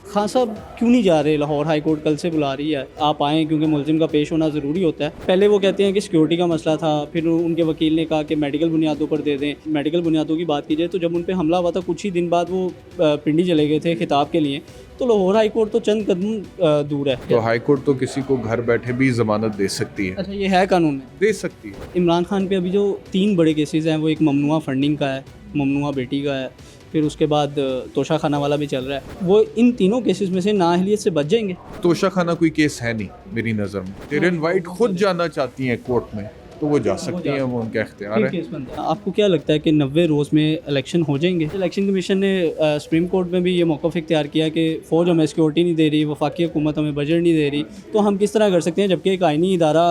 खान साहब क्यों नहीं जा रहे? लाहौर हाई कोर्ट कल से बुला रही है, आप आएँ क्योंकि मुलजिम का पेश होना ज़रूरी होता है। पहले वो कहते हैं कि सिक्योरिटी का मसला था, फिर उनके वकील ने कहा कि मेडिकल बुनियादों पर दे दें। मेडिकल बुनियादों की बात की जाए तो जब उन पे हमला हुआ था कुछ ही दिन बाद वो पिंडी चले गए थे खिताब के लिए, तो लाहौर हाई कोर्ट तो चंद कदम दूर है। तो हाई कोर्ट तो किसी को घर बैठे भी ज़मानत दे सकती है, अच्छा, ये है कानून में? दे सकती है। इमरान खान पे अभी जो 3 बड़े केसेस हैं वो एक ममनुआ फंडिंग का है, ममनुआ बेटी का है, फिर उसके बाद तोशा खाना वाला भी चल रहा है। वो इन तीनों केसेस में से नाअहलियत से बच जाएंगे? तोशा खाना कोई केस है नहीं मेरी नज़र में। टेरन वाइट खुद जाना चाहती हैं कोर्ट में तो वो जा सकती हैं, वो उनका इख्तियार है। आपको क्या लगता है कि 90 रोज़ में इलेक्शन हो जाएंगे? इलेक्शन कमीशन ने सुप्रीम कोर्ट में भी ये मौक़िफ़ इख्तियार किया कि फ़ौज हमें सिक्योरिटी नहीं दे रही, वफाकी हुकूमत हमें बजट नहीं दे रही, तो हम किस तरह कर सकते हैं? जबकि एक आइनी इदारा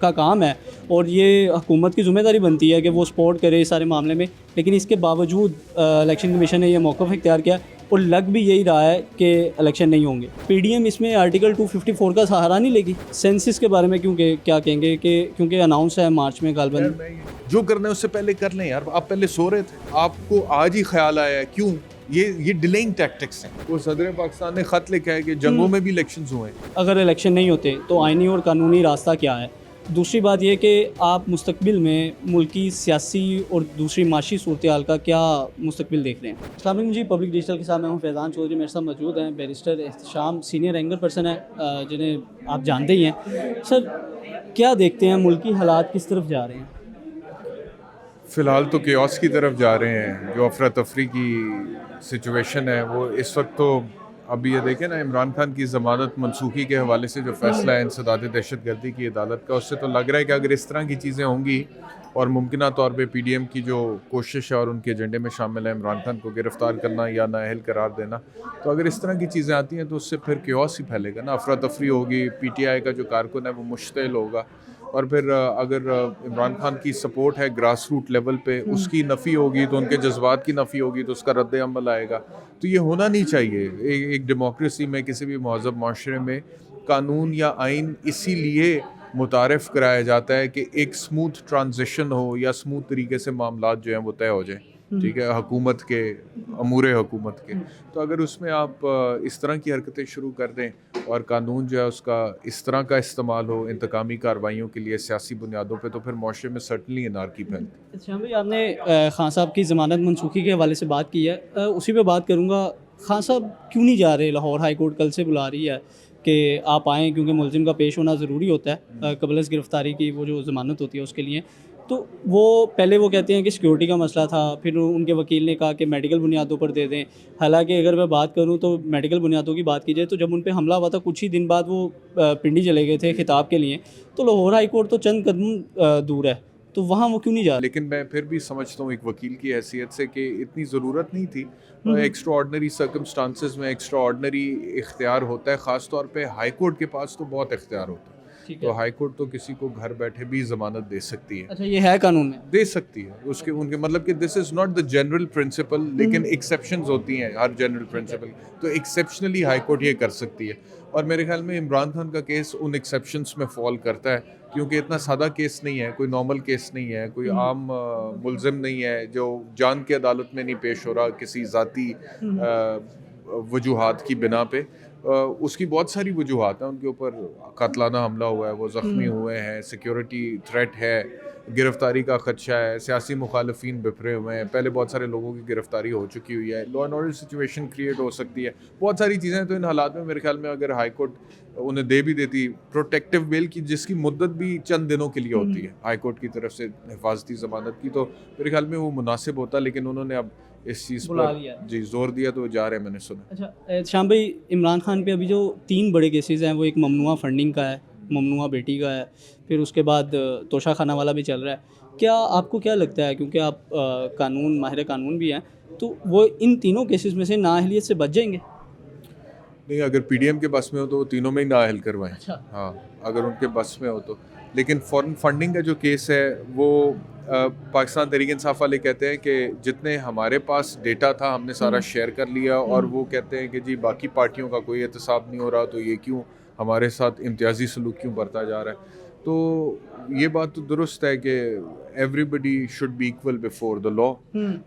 का काम है और ये हुकूमत की ज़िम्मेदारी बनती है कि वो सपोर्ट करे इस सारे मामले में, लेकिन इसके बावजूद इलेक्शन कमीशन ने यह मौक़िफ़ इख्तियार किया और लग भी यही रहा है कि इलेक्शन नहीं होंगे। पीडीएम इसमें आर्टिकल 254 का सहारा नहीं लेगी? सेंसिस के बारे में क्या कहेंगे कि क्योंकि अनाउंस है मार्च में गालबन? जो करना है उससे पहले कर लें यार। आप पहले सो रहे थे, आपको आज ही ख्याल आया है, क्यों? ये डिलेइंग टैक्टिक्स हैं। वो सदर पाकिस्तान ने ख़त लिखा है कि जंगों में भी इलेक्शंस हुए हैं। अगर इलेक्शन नहीं होते तो आइनी और कानूनी रास्ता क्या है? दूसरी बात यह कि आप मुस्तकबिल में मुल्की सियासी और दूसरी माशी सूरत-ए-हाल का क्या मुस्तकबिल देख रहे हैं? अस्सलाम वालेकुम जी, पब्लिक डिजिटल के साथ मैं हूँ फैज़ान चौधरी। मेरे साथ मौजूद हैं barrister Ehtesham, senior anchor person है जिन्हें आप जानते ही हैं। सर, क्या देखते हैं मुल्की हालात किस तरफ जा रहे हैं? फ़िलहाल तो केओस की तरफ जा रहे हैं। जो अफरा तफरी की सिचुएशन है वो इस वक्त तो अभी ये देखें ना, इमरान खान की ज़मानत मनसूखी के हवाले से जो फ़ैसला है इंसदाद दहशतगर्दी की अदालत का, उससे तो लग रहा है कि अगर इस तरह की चीज़ें होंगी और मुमकिना तौर पे पीडीएम की जो कोशिश है और उनके एजेंडे में शामिल है इमरान खान को गिरफ़्तार करना या नाअहल करार देना, तो अगर इस तरह की चीज़ें आती हैं तो उससे फिर केओस ही फैलेगा ना। अफरा तफरी होगी, पीटीआई का जो कारकुन है वो मुश्तिल होगा, और फिर अगर इमरान खान की सपोर्ट है ग्रास रूट लेवल पे, उसकी नफ़ी होगी तो उनके जज्बात की नफ़ी होगी तो उसका रद्द अमल आएगा। तो ये होना नहीं चाहिए। एक डेमोक्रेसी में, किसी भी महज़ब माशरे में कानून या आइन इसीलिए मुतारफ़ कराया जाता है कि एक स्मूथ ट्रांजिशन हो या स्मूथ तरीके से मामलात जो हैं वो तय हो जाएँ, ठीक है, हुकूमत के, अमूरे हुकूमत के। तो अगर उसमें आप इस तरह की हरकतें शुरू कर दें और कानून जो है उसका इस तरह का इस्तेमाल हो इंतकामी कार्रवाइयों के लिए सियासी बुनियादों पे, तो फिर मुआशरे में सर्टनली अनार्की फैलती। अच्छा भाई, आपने खान साहब की ज़मानत मनसूखी के हवाले से बात की है, उसी पे बात करूँगा। खान साहब क्यों नहीं जा रहे? लाहौर हाई कोर्ट कल से बुला रही है कि आप आएँ क्योंकि मुलजिम का पेश होना ज़रूरी होता है क़ब्ल गिरफ़्तारी की, वो जो ज़मानत होती है उसके लिए। तो वो पहले वो कहते हैं कि सिक्योरिटी का मसला था, फिर उनके वकील ने कहा कि मेडिकल बुनियादों पर दे दें। हालांकि अगर मैं बात करूं तो मेडिकल बुनियादों की बात की जाए तो जब उन पे हमला हुआ था कुछ ही दिन बाद वो पिंडी चले गए थे खिताब के लिए, तो लाहौर हाई कोर्ट तो चंद कदम दूर है, तो वहाँ वो क्यों नहीं जा रहे? लेकिन मैं फिर भी समझता हूँ एक वकील की हैसियत से कि इतनी ज़रूरत नहीं थी। एक्स्ट्रा ऑर्डनरी सर्कमस्टांसिस में एक्स्ट्रा ऑर्डनरी इख्तियार होता है, ख़ास तौर पे हाई कोर्ट के पास तो बहुत इख्तियार होता है। तो हाई कोर्ट तो किसी को घर बैठे भी ज़मानत दे सकती है। अच्छा, ये है कानून में? दे सकती है। उसके उनके मतलब कि this is not the general principle, लेकिन एक्सेप्शंस होती हैं हर जनरल प्रिंसिपल, तो एक्सेप्शनली हाई कोर्ट ये कर सकती है। और मेरे ख्याल में इमरान खान का केस उन एक्सेप्शंस में फॉल करता है, क्योंकि इतना सादा केस नहीं है, कोई नॉर्मल केस नहीं है, कोई आम मुलजिम नहीं है जो जान की अदालत में नहीं पेश हो रहा किसी ज़ाती वजूहात की बिना पे। उसकी बहुत सारी वजूहात हैं, उनके ऊपर कातलाना हमला हुआ है, वो ज़ख्मी हुए हैं, सिक्योरिटी थ्रेट है, गिरफ्तारी का खदशा है, सियासी मुखालफिन बिफरे हुए हैं, पहले बहुत सारे लोगों की गिरफ्तारी हो चुकी हुई है, law and order situation create हो सकती है, बहुत सारी चीज़ें। तो इन हालात में मेरे ख्याल में अगर हाई कोर्ट उन्हें दे भी देती प्रोटेक्टिव बेल की, जिसकी मुद्दत भी चंद दिनों के लिए होती है हाई कोर्ट की तरफ से हिफाजती ज़मानत की, तो मेरे ख्याल में वो मुनासिब होता। लेकिन उन्होंने अब इस चीज़ पर जी जोर दिया तो जा रहे हैं, मैंने सुना। अच्छा शाम भाई, इमरान खान पे अभी जो 3 बड़े केसेस हैं वो एक ममनुआ फंडिंग का है, ममनुआ बेटी का है, फिर उसके बाद तोशा खाना वाला भी चल रहा है। क्या आपको क्या लगता है, क्योंकि आप कानून माहिर कानून भी हैं, तो वो इन तीनों केसेस में से नाअहलियत से बच जाएंगे? नहीं, अगर पीडीएम के बस में हो तो वो तीनों में ही नाअहल करवाएं। अच्छा। हाँ, अगर उनके बस में हो तो। लेकिन फॉरेन फंडिंग का जो केस है वो पाकिस्तान तहरीक इंसाफ वाले कहते हैं कि जितने हमारे पास डेटा था हमने सारा शेयर कर लिया, और वो कहते हैं कि जी बाकी पार्टियों का कोई एहतसाब नहीं हो रहा, तो ये क्यों हमारे साथ इम्तियाजी सलूक क्यों बरता जा रहा है। तो ये बात तो दुरुस्त है कि everybody should be equal before the law.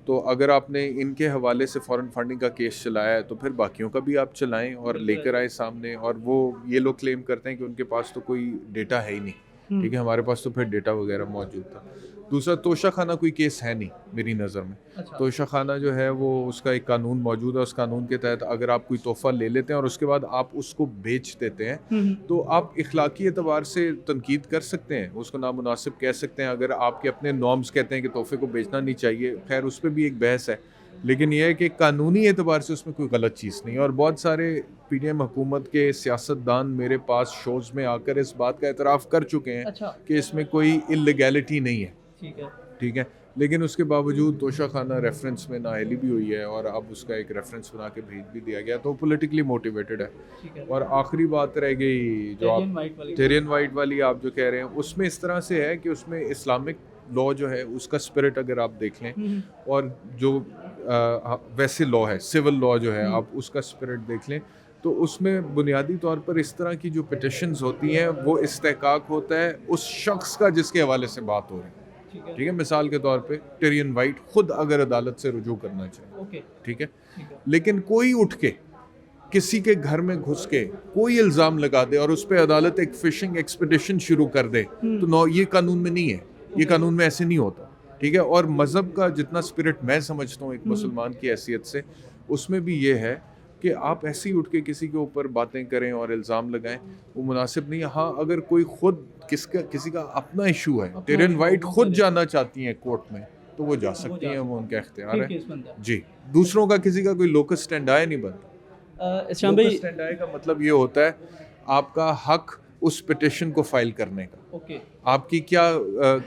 तो अगर आपने इनके हवाले से फॉरेन फंडिंग का केस चलाया है तो फिर बाकियों का भी आप चलाएं और लेकर आए सामने। और वो ये लोग क्लेम करते हैं कि उनके पास तो कोई डेटा है ही नहीं, ठीक है, हमारे पास तो फिर डेटा वगैरह मौजूद था। दूसरा, तोशा खाना कोई केस है नहीं मेरी नज़र में। अच्छा। तोशा खाना जो है वो उसका एक कानून मौजूद है, उस कानून के तहत अगर आप कोई तोहफा ले लेते हैं और उसके बाद आप उसको बेच देते हैं तो आप इखलाकी एतबार से तनकीद कर सकते हैं, उसको नामुनासिब कह सकते हैं। अगर आपके अपने नॉर्म्स कहते हैं कि तोहफे को बेचना नहीं चाहिए, खैर उस पर भी एक बहस है, लेकिन यह है कि कानूनी एतबार से उसमें कोई गलत चीज़ नहीं है। और बहुत सारे पीडीएम हुकूमत के सियासतदान मेरे पास शोज़ में आकर इस बात का एतराफ़ कर चुके हैं अच्छा। कि इसमें कोई इलीगैलिटी नहीं है, ठीक है। लेकिन उसके बावजूद तोशा खाना रेफरेंस में नाअहली भी हुई है और अब उसका एक रेफरेंस बना के भेज भी दिया गया, तो पॉलिटिकली मोटिवेटेड है। और आखिरी बात रह गई जो आप टेरियन वाइट वाली आप जो कह रहे हैं, उसमें इस तरह से है कि उसमें इस्लामिक लॉ जो है उसका स्पिरिट अगर आप देख लें और जो वैसे लॉ है, सिविल लॉ जो है, आप उसका स्पिरिट देख लें तो उसमें बुनियादी तौर पर इस तरह की जो पिटिशंस होती हैं वो इस्तेहकाक होता है उस शख्स का जिसके हवाले से बात हो रही है, ठीक है। मिसाल के तौर पे टेरियन वाइट खुद अगर अदालत से रुजू करना चाहे, ठीक है, लेकिन कोई उठ के किसी के घर में घुस के कोई इल्ज़ाम लगा दे और उस पर अदालत एक फिशिंग एक्सपीडिशन शुरू कर दे तो ये कानून में नहीं है, ये कानून में ऐसे नहीं होता, ठीक है। और मज़हब का जितना स्पिरिट मैं समझता हूँ एक मुसलमान की हैसियत से, उसमें भी ये है कि आप ऐसे ही उठ के किसी के ऊपर बातें करें और इल्ज़ाम लगाएं, वो मुनासिब नहीं है। हाँ, अगर कोई खुद किसी का अपना इशू है, टेरियन वाइट खुद जाना चाहती हैं कोर्ट में तो वो जा सकती हैं, वो उनका इख्तियार है जी। दूसरों का किसी का कोई लोकस स्टैंड आया नहीं बनता। लोकस स्टैंड आए का मतलब ये होता है आपका हक उस पिटिशन को फाइल करने का, आपकी क्या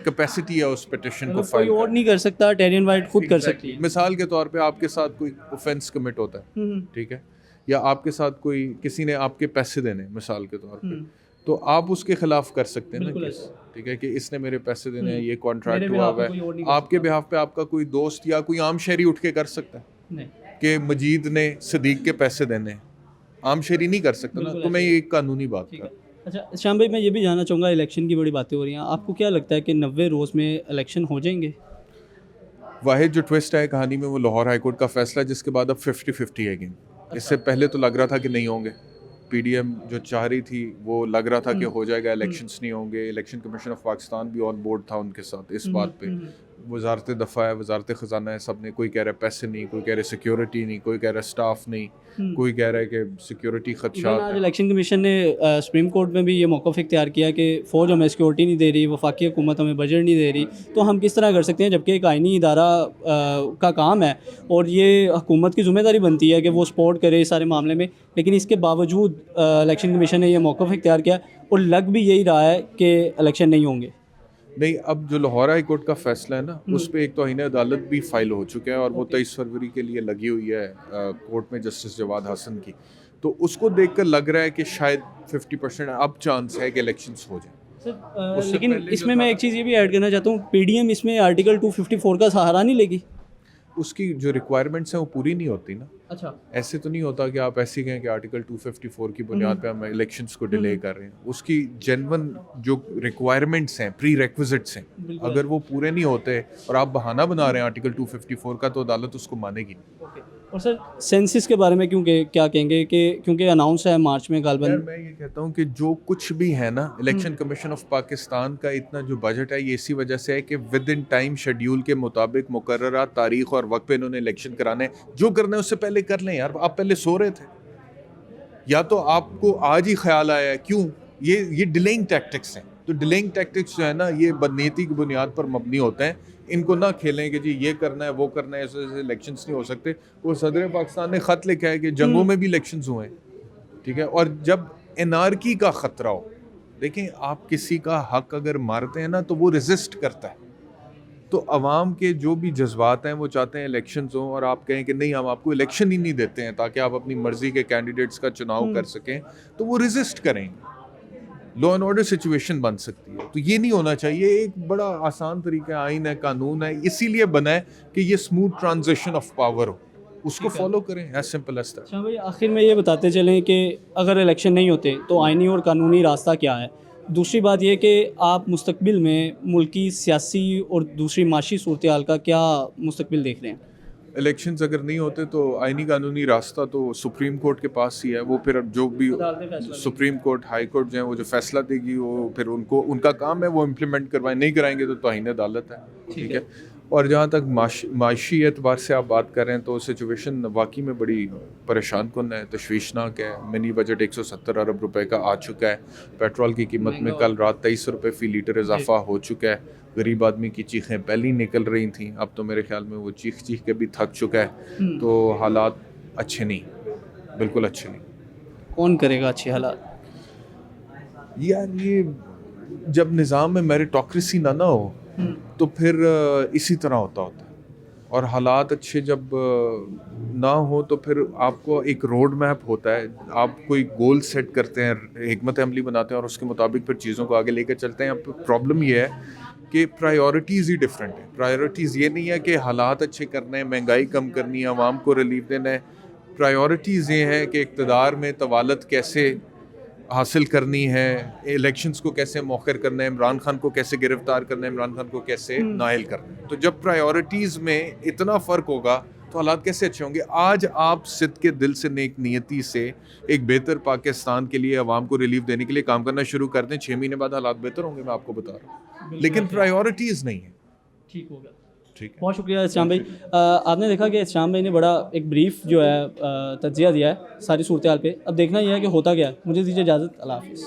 कैपेसिटी है उस पिटिशन को फाइल, कोई और नहीं कर सकता, टेरियन वाइट खुद कर सकती है। मिसाल के तौर पे आपके साथ कोई ऑफेंस कमिट होता है, ठीक है, या आपके साथ कोई किसी ने आपके पैसे देने मिसाल के तौर पे, तो आप उसके खिलाफ कर सकते हैं ना केस, ठीक है, कि इसने मेरे पैसे देने हैं, ये कॉन्ट्रैक्ट हुआ हुआ है। आपके बिहाफ पे आपका कोई दोस्त या कोई आम शहरी उठ के कर सकता है कि मजीद ने सदीक के पैसे देने हैं, आम शहरी नहीं कर सकता ना। तो मैं ये एक कानूनी बात कर। अच्छा श्याम भाई, मैं ये भी जानना चाहूँगा, इलेक्शन की बड़ी बातें हो रही हैं, आपको क्या लगता है कि 90 रोज़ में इलेक्शन हो जाएंगे? वाहिद जो ट्विस्ट है कहानी में वो लाहौर हाई कोर्ट का फैसला, जिसके बाद अब 50-50 है गेम। इससे पहले तो लग रहा था कि नहीं होंगे, पीडीएम जो चाह रही थी वो लग रहा था कि हो जाएगा, इलेक्शंस नहीं होंगे। इलेक्शन कमीशन ऑफ पाकिस्तान भी ऑन बोर्ड था उनके साथ इस बात पे। वजारत दफ़ा है, वजारत ख़जाना है, सब ने, कोई कह रहा है पैसे नहीं, कोई कह रहा है सिक्योरिटी नहीं, कोई कह रहा है स्टाफ नहीं, कोई कह रहा है कि सिक्योरिटी खदशात। आज इलेक्शन कमीशन ने सुप्रीम कोर्ट में भी ये मौक़िफ़ इख्तियार किया कि फ़ौज हमें सिक्योरिटी नहीं दे रही, वफाकी हुकूमत हमें बजट नहीं दे रही, तो हम किस तरह कर सकते हैं, जबकि एक आइनी इदारा का काम है और ये हुकूमत की ज़िम्मेदारी बनती है कि वो सपोर्ट करे इस सारे मामले में। लेकिन इसके बावजूद इलेक्शन कमीशन ने यह मौक़िफ़ इख्तियार किया और लग भी यही रहा है कि इलेक्शन नहीं होंगे। नहीं, अब जो लाहौर हाई कोर्ट का फैसला है ना, उस पर एक तौहीन अदालत भी फाइल हो चुका है और वो 23 फरवरी के लिए लगी हुई है कोर्ट में जस्टिस जवाद हसन की। तो उसको देखकर लग रहा है कि शायद 50% अब चांस है कि इलेक्शंस हो जाए। लेकिन इसमें मैं एक चीज़ ये भी ऐड करना चाहता हूँ, पीडीएम इसमें आर्टिकल 254 का सहारा नहीं लेगी। उसकी जो रिक्वायरमेंट्स हैं वो पूरी नहीं होती ना। अच्छा, ऐसे तो नहीं होता कि आप ऐसे कहें कि आर्टिकल 254 की बुनियाद पे हम इलेक्शंस को डिले कर रहे हैं। उसकी जेन्युइन जो रिक्वायरमेंट्स हैं, प्री रेक्विजिट्स हैं, अगर वो पूरे नहीं होते और आप बहाना बना रहे हैं आर्टिकल 254 का, तो अदालत उसको मानेगी नहीं। और सर सेंसिस के बारे में क्या कहेंगे कि क्योंकि अनाउंस है मार्च में गालबन। मैं ये कहता हूँ कि जो कुछ भी है ना, इलेक्शन कमीशन ऑफ पाकिस्तान का इतना जो बजट है ये इसी वजह से है कि विद इन टाइम शेड्यूल के मुताबिक मुकर्ररा तारीख और वक्त पे इन्होंने इलेक्शन कराने, जो करना है उससे पहले कर लें यार। आप पहले सो रहे थे या तो आपको आज ही ख्याल आया, क्यों? ये डिलेइंग टैक्टिक्स हैं। तो डिलेइंग टैक्टिक्स जो है ना, ये बदनीति की बुनियाद पर मबनी होते हैं। इनको ना खेलें कि जी ये करना है वो करना है, ऐसे इलेक्शंस नहीं हो सकते। वो सदर पाकिस्तान ने ख़त लिखा है कि जंगों में भी इलेक्शंस हुए हैं, ठीक है। और जब एनार्की का ख़तरा हो, देखें आप किसी का हक अगर मारते हैं ना तो वो रेजिस्ट करता है। तो अवाम के जो भी जज्बात हैं वो चाहते हैं इलेक्शंस हों और आप कहें कि नहीं हम आपको इलेक्शन ही नहीं देते हैं ताकि आप अपनी मर्जी के कैंडिडेट्स का चुनाव कर सकें, तो वो रेजिस्ट करेंगे, लॉ एंड ऑर्डर सिचुएशन बन सकती है। तो ये नहीं होना चाहिए। एक बड़ा आसान तरीका आइन है, कानून है, इसीलिए बना है कि ये स्मूथ ट्रांजिशन ऑफ पावर हो, उसको फॉलो करें, एज सिंपल एज दैट। अच्छा भाई, आखिर में ये बताते चलें कि अगर इलेक्शन नहीं होते तो आइनी और कानूनी रास्ता क्या है? दूसरी बात ये कि आप मुस्तकबिल में मुल्की सियासी और दूसरी माशी सूरत हाल का क्या मुस्तकबिल देख रहे हैं? इलेक्शंस अगर नहीं होते तो आईनी कानूनी रास्ता तो सुप्रीम कोर्ट के पास ही है। वो फिर अब जो भी सुप्रीम कोर्ट, हाई कोर्ट जो है वो जो फैसला देगी वो फिर उनको उनका काम है वो इम्प्लीमेंट करवाएं। नहीं कराएंगे तो तौहीन अदालत है। ठीक है। और जहाँ तक माशी एतबार से आप बात कर रहे हैं तो सिचुएशन वाकई में बड़ी परेशान कुन है, तशवीशनाक है। मिनी बजट 170 अरब रुपए का आ चुका है। पेट्रोल की कीमत में कल रात 23 रुपये फ़ी लीटर इजाफा हो चुका है। गरीब आदमी की चीखें पहले ही निकल रही थी, अब तो मेरे ख्याल में वो चीख के भी थक चुका है। तो हालात अच्छे नहीं, बिल्कुल अच्छे नहीं। कौन करेगा अच्छे हालात? यार ये जब निज़ाम में मेरिटोक्रेसी ना हो तो फिर इसी तरह होता है। और हालात अच्छे जब ना हो तो फिर आपको एक रोड मैप होता है, आप कोई गोल सेट करते हैं, हिकमत अमली बनाते हैं और उसके मुताबिक फिर चीज़ों को आगे लेकर चलते हैं। अब प्रॉब्लम ये है कि प्रायोरिटीज़ ही डिफरेंट है। प्रायोरिटीज़ ये नहीं है कि हालात अच्छे करने हैं, महंगाई कम करनी है, आवाम को रिलीफ देना है। प्रायोरिटीज़ ये हैं कि इक़्तिदार में तवालत कैसे हासिल करनी है, इलेक्शंस को कैसे मौखर करना है, इमरान खान को कैसे गिरफ्तार करना है, इमरान खान को कैसे नाअहल करना है। तो जब प्रायोरिटीज़ में इतना फ़र्क होगा तो हालात कैसे अच्छे होंगे। आज आप सिद्ध के दिल से नेक नियति से एक बेहतर पाकिस्तान के लिए आवाम को रिलीफ देने के लिए काम करना शुरू कर दें, 6 महीने बाद हालात बेहतर होंगे, मैं आपको बता रहा हूँ। लेकिन प्रायोरिटीज़ नहीं है। ठीक हो गया। ठीक है, बहुत शुक्रिया इस्लाम भाई। आपने देखा कि इस्लाम भाई ने बड़ा एक ब्रीफ जो है तज्जिया दिया है सारी सूरत हाल पे। अब देखना यह है कि होता क्या है। मुझे दीजिए इजाज़त। अल्लाह हाफ़िज़।